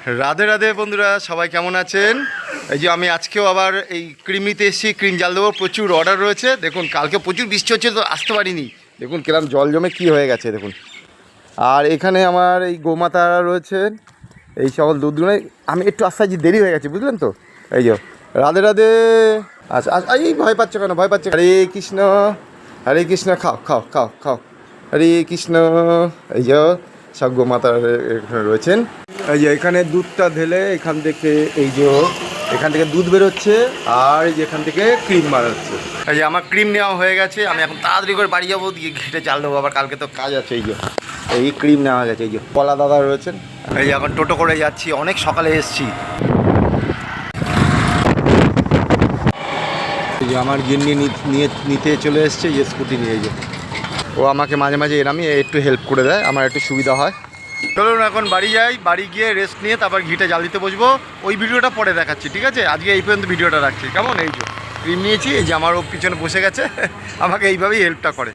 রাধে রাধে বন্ধুরা, সবাই কেমন আছেন? এই যে আমি আজকেও আবার এই ক্রিম নিতে এসেছি, ক্রিম জাল দেবো। প্রচুর অর্ডার রয়েছে। দেখুন কালকে প্রচুর বৃষ্টি হচ্ছে তো আসতে পারিনি। দেখুন কিরম জল জমে কী হয়ে গেছে দেখুন। আর এখানে আমার এই গোমাতারা রয়েছেন, এই সকল দুধগুলো। আমি একটু আস্তে আস্তে দেরি হয়ে গেছে, বুঝলেন তো। এই যে রাধে রাধে। আচ্ছা আচ্ছা, এই ভয় পাচ্ছ কেন? ভয় পাচ্ছ? হরে কৃষ্ণ, হরে কৃষ্ণ। খাও খাও খাও খাও। হরে কৃষ্ণ। এই যে সব গোমাতারা এখানে রয়েছেন। এই যে এখানে দুধটা ঢেলে এখান থেকে, এই যে এখান থেকে দুধ বেরোচ্ছে, আর এই যে এখান থেকে ক্রিম বানাচ্ছে। এই যে আমার ক্রিম নেওয়া হয়ে গেছে। আমি এখন তাড়াতাড়ি করে বাড়ি যাবো, দিয়ে ঘেটে চাল দেবো, আবার কালকে তো কাজ আছে। এই যে এই ক্রিম নেওয়া হয়ে গেছে। এই যে কলা দাদা রয়েছেন। এই যে এখন টোটো করে যাচ্ছি, অনেক সকালে এসেছি। এই যে আমার গিন্নি নিতে চলে এসছে, এই স্কুটি নিয়ে। যে ও আমাকে মাঝে মাঝে এরামই একটু হেল্প করে দেয়, আমার একটু সুবিধা হয়। চলুন এখন বাড়ি যাই, বাড়ি গিয়ে রেস্ট নিয়ে তারপর ঘিটে জাল দিতে বসবো। ওই ভিডিওটা পরে দেখাচ্ছি, ঠিক আছে? আজকে এই পর্যন্ত ভিডিওটা রাখছি, কেমন? এই যে ক্রিম নিয়েছি, এই যে আমার ও পিছনে বসে গেছে, আমাকে এইভাবেই হেল্পটা করে।